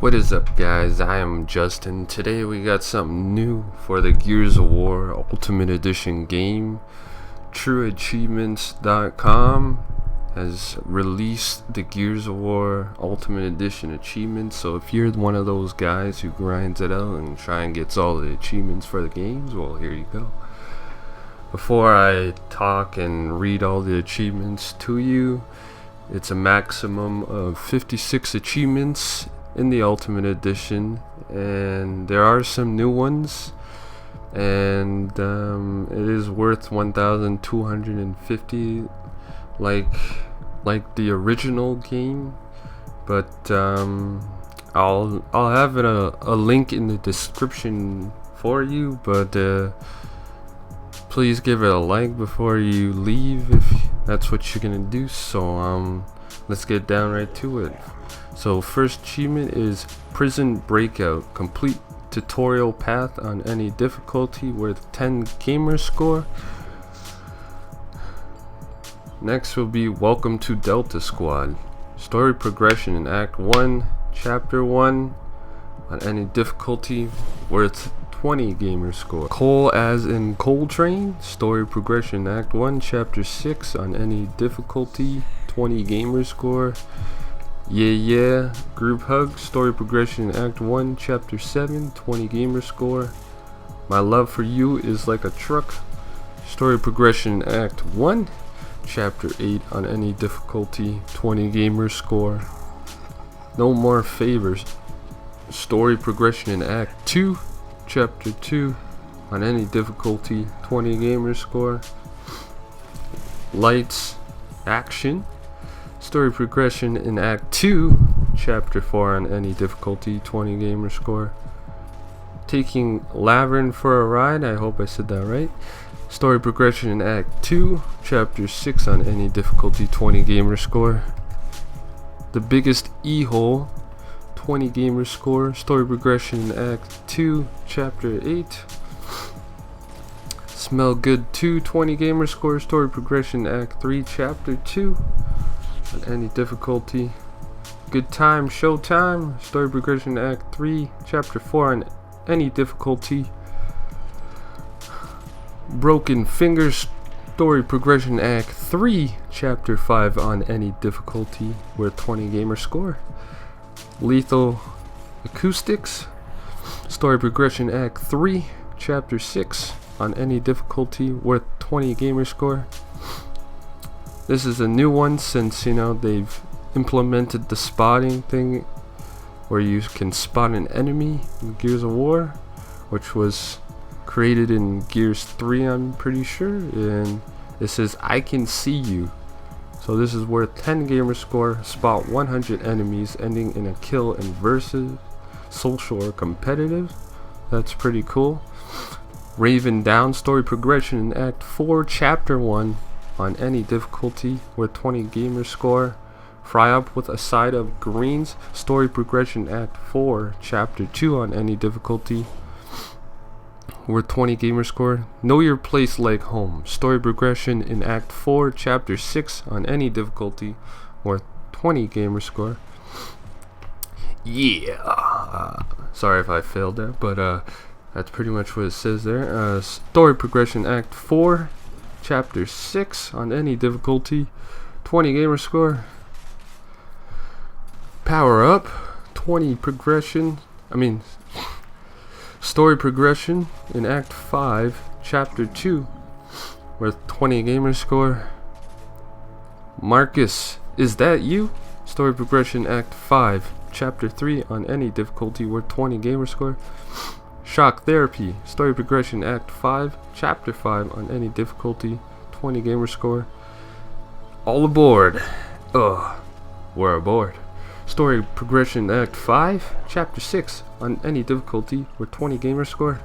What is up, guys? I am Justin. Today we got something new for the Gears of War Ultimate Edition game. TrueAchievements.com has released the Gears of War Ultimate Edition achievements. So if you're one of those guys who grinds it out and try and gets all the achievements for the games, well, here you go. Before I talk and read all the achievements to you, it's a maximum of 56 achievements in the Ultimate Edition, and there are some new ones, and it is worth 1,250 like the original game, but I'll have a link in the description for you, but please give it a like before you leave if that's what you're gonna do. So let's get down right to it. So first achievement is Prison Breakout. Complete tutorial path on any difficulty worth 10 gamer score. Next will be Welcome to Delta Squad. Story progression in Act 1, Chapter 1 on any difficulty worth 20 gamer score. Coal as in Coal Train. Story progression in Act 1, Chapter 6 on any difficulty, 20 gamer score. Yeah, Group Hug. Story progression in Act 1, Chapter 7, 20 gamer score. My Love for You is Like a Truck. Story progression in Act 1, Chapter 8 on any difficulty, 20 gamer score. No More Favors. Story progression in Act 2, Chapter 2 on any difficulty, 20 gamer score. Lights Action. Story progression in Act 2, Chapter 4 on any difficulty, 20 gamer score. Taking Laverne for a Ride, I hope I said that right. Story progression in Act 2, Chapter 6 on any difficulty, 20 gamer score. The Biggest E-Hole, 20 gamer score. Story progression in Act 2, Chapter 8. Smell Good 2, 20 gamer score. Story progression in Act 3, Chapter 2 on any difficulty. Good Time Showtime. Story progression in Act 3, Chapter 4 on any difficulty. Broken Fingers. Story progression in Act 3, Chapter 5 on any difficulty worth 20 gamer score. Lethal Acoustics. Story progression in Act 3, Chapter 6 on any difficulty worth 20 gamer score. This is a new one since, they've implemented the spotting thing where you can spot an enemy in Gears of War, which was created in Gears 3, I'm pretty sure, and it says I can see you. So this is worth 10 gamer score. Spot 100 enemies ending in a kill in versus, social or competitive. That's pretty cool. Raven Down. Story progression in Act 4, Chapter 1 on any difficulty with 20 gamer score. Fry Up with a Side of Greens. Story progression Act 4, Chapter 2 on any difficulty worth 20 gamer score. Know Your Place Like Home. Story progression in Act 4, Chapter 6 on any difficulty worth 20 gamer score. Sorry if I failed there, but that's pretty much what it says there. Story progression Act 4, Chapter 6 on any difficulty, 20 gamer score. Power Up, 20 story progression in Act 5, Chapter 2 worth 20 gamer score. Marcus, Is That You? Story progression Act 5, Chapter 3 on any difficulty worth 20 gamer score. Shock Therapy. Story progression Act 5, Chapter 5 on any difficulty, 20 gamer score. All Aboard. We're aboard. Story progression Act 5, Chapter 6 on any difficulty with 20 gamer score.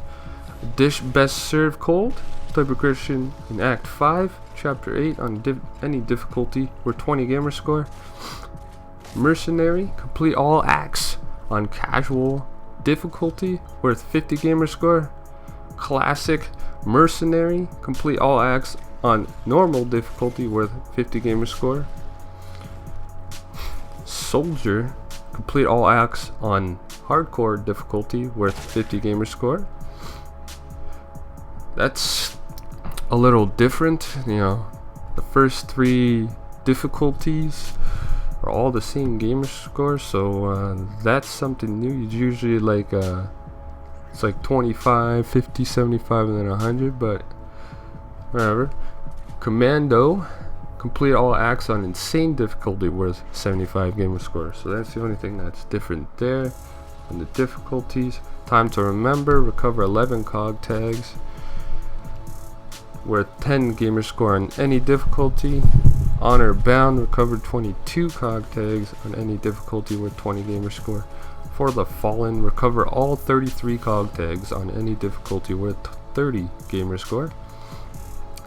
Dish Best Served Cold. Story progression in Act 5, Chapter 8 on any difficulty with 20 gamer score. Mercenary. Complete all acts on casual difficulty worth 50 gamer score. Classic Mercenary. Complete all acts on normal difficulty worth 50 gamer score. Soldier. complete all acts on hardcore difficulty worth 50 gamer score. That's a little different, you know. The first 3 difficulties are all the same gamer score, so that's something new. It's usually like it's like 25, 50, 75, and then 100, but whatever. Commando, complete all acts on insane difficulty worth 75 gamer score. So that's the only thing that's different there. And the difficulties, time to remember, recover 11 cog tags worth 10 gamer score on any difficulty. Honor bound, recover 22 cog tags on any difficulty worth 20 gamer score. For the fallen, recover all 33 cog tags on any difficulty worth 30 gamer score.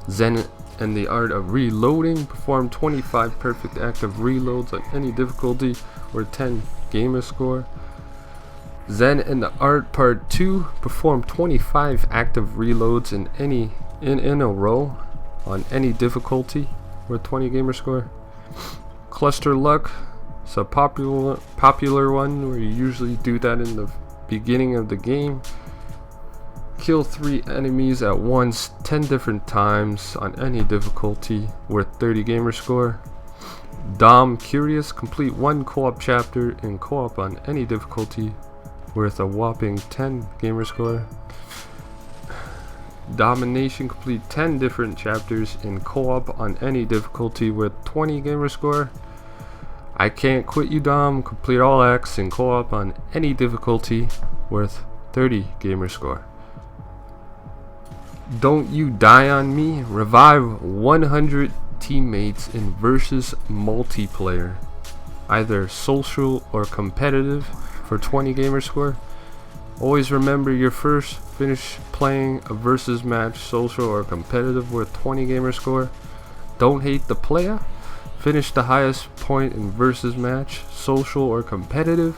Zen and the art of reloading, perform 25 perfect active reloads on any difficulty worth 10 gamer score. Zen and the art part 2, perform 25 active reloads in a row on any difficulty worth 20 gamer score. Cluster luck, it's a popular one where you usually do that in the beginning of the game. Kill 3 enemies at once 10 different times on any difficulty worth 30 gamer score. Dom Curious, complete 1 co-op chapter in co-op on any difficulty worth a whopping 10 gamer score. Domination, complete 10 different chapters in co-op on any difficulty worth 20 gamer score. I Can't Quit You Dom, complete all acts in co-op on any difficulty worth 30 gamer score. Don't You Die On Me, revive 100 teammates in versus multiplayer, either social or competitive, for 20 gamer score. Always remember your first finish playing a versus match, social or competitive, worth 20 gamer score. Don't hate the player, finish the highest point in versus match, social or competitive.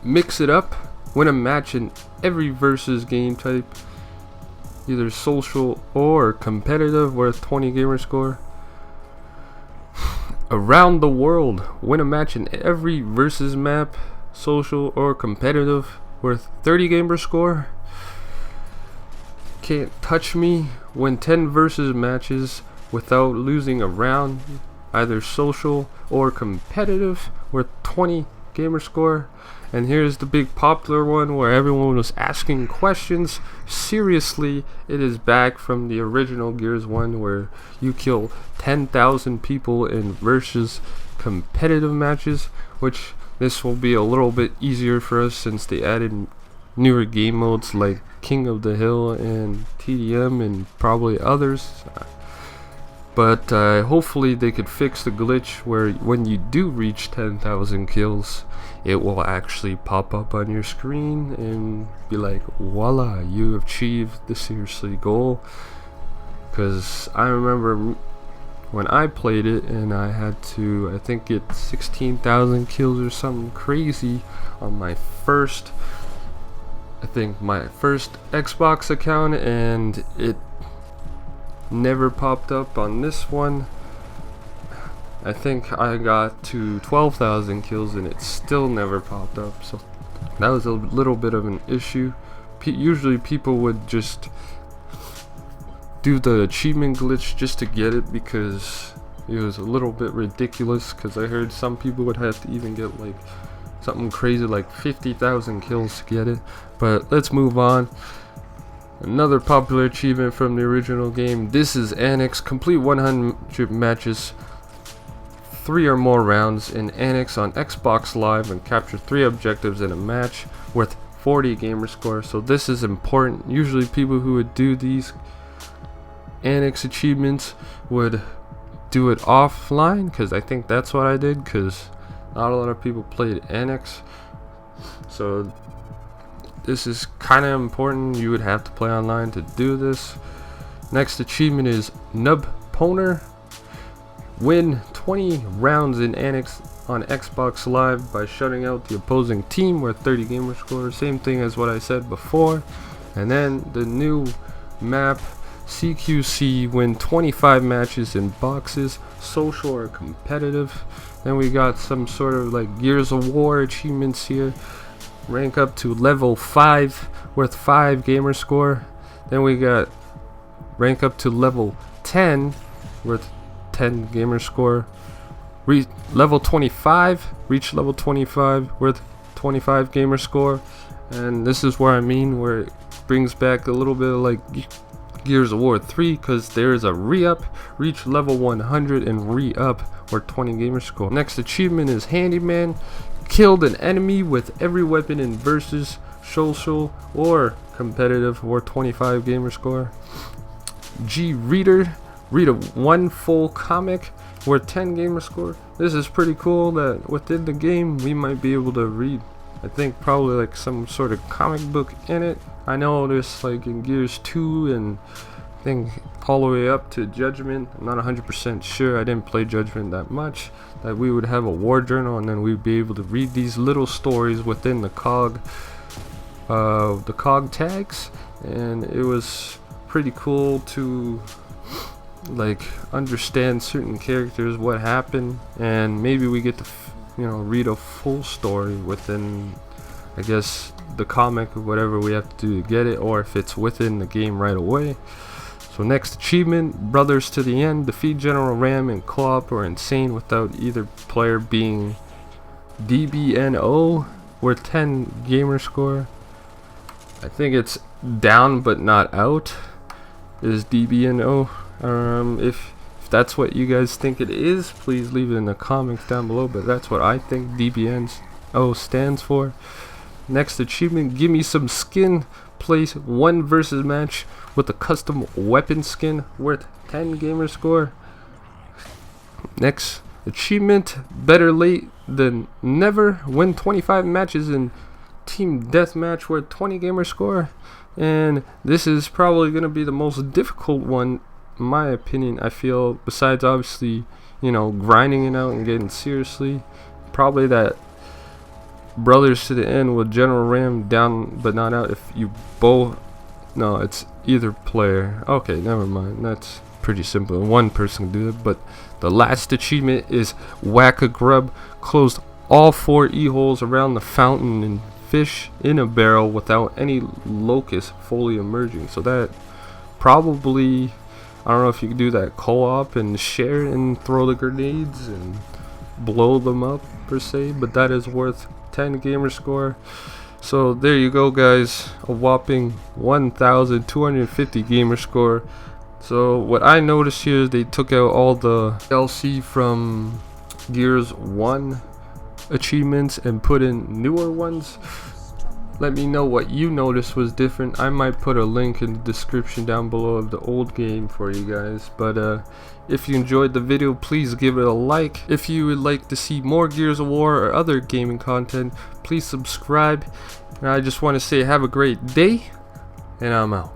Mix it up, win a match in every versus game type, either social or competitive, worth 20 gamer score. Around the world, win a match in every versus map, social or competitive, worth 30 gamer score. Can't Touch Me, win 10 versus matches without losing a round, either social or competitive, worth 20 gamer score. And here's the big popular one where everyone was asking questions. Seriously, it is back from the original Gears 1 where you kill 10,000 people in versus competitive matches, which this will be a little bit easier for us since they added newer game modes like King of the Hill and TDM and probably others. But hopefully they could fix the glitch where when you do reach 10,000 kills, it will actually pop up on your screen and be like, voila, you achieved the seriously goal. Because I remember when I played it and I had to, I think, get 16,000 kills or something crazy on my first, I think my first Xbox account, and it never popped up on this one. I think I got to 12,000 kills and it still never popped up, so that was a little bit of an issue. Usually people would just do the achievement glitch just to get it because it was a little bit ridiculous, because I heard some people would have to even get like something crazy like 50,000 kills to get it. But let's move on. Another popular achievement from the original game. This is Annex. Complete 100 matches, 3 or more rounds in Annex on Xbox Live and capture 3 objectives in a match worth 40 gamer score. So this is important. Usually people who would do these Annex achievements would do it offline, because I think that's what I did, because not a lot of people played Annex. So this is kind of important. You would have to play online to do this. Next achievement is Nub Poner. Win 20 rounds in Annex on Xbox Live by shutting out the opposing team worth 30 gamer score. Same thing as what I said before. And then the new map, CQC, win 25 matches in boxes, social or competitive. Then we got some sort of like Gears of War achievements here. Rank up to level 5 worth 5 gamer score. Then we got rank up to level 10 worth 10 gamer score. Level 25, reach level 25 worth 25 gamer score. And this is where I mean where it brings back a little bit of like Gears of War 3, because there's a re-up, reach level 100 and re-up or 20 gamer score. Next achievement is Handyman, killed an enemy with every weapon in versus, social or competitive or 25 gamer score. G Reader, read a 1 full comic or 10 gamer score. This is pretty cool that within the game we might be able to read, I think probably like some sort of comic book in it. I know there's like in Gears 2 and I think all the way up to Judgment. I'm not 100% sure, I didn't play Judgment that much, that we would have a war journal and then we'd be able to read these little stories within the cog tags, and it was pretty cool to like understand certain characters, what happened, and maybe we get to read a full story within, I guess, the comic or whatever we have to do to get it, or if it's within the game right away. So next achievement, Brothers to the End, defeat General Ram and co-op or insane without either player being DBNO or 10 gamer score. I think it's down but not out is DBNO. If that's what you guys think it is, please leave it in the comments down below, but that's what I think DBNO stands for. Next achievement, give me some skin, place 1 versus match with a custom weapon skin worth 10 gamer score. Next achievement, better late than never, win 25 matches in team deathmatch worth 20 gamer score. And this is probably going to be the most difficult one in my opinion, I feel, besides obviously, grinding it out and getting seriously. Probably that Brothers to the End with General Ram down but not out. If you both, no, it's either player. Okay, never mind, that's pretty simple, one person can do it. But the last achievement is Whack a Grub, closed all 4 e-holes around the fountain and fish in a barrel without any locust fully emerging. So that probably, I don't know if you can do that co-op and share and throw the grenades and blow them up per se, but that is worth 10 gamer score. So there you go guys, a whopping 1,250 gamer score. So what I noticed here is they took out all the DLC from Gears 1 achievements and put in newer ones. Let me know what you noticed was different. I might put a link in the description down below of the old game for you guys. But if you enjoyed the video, please give it a like. If you would like to see more Gears of War or other gaming content, please subscribe. And I just want to say have a great day, and I'm out.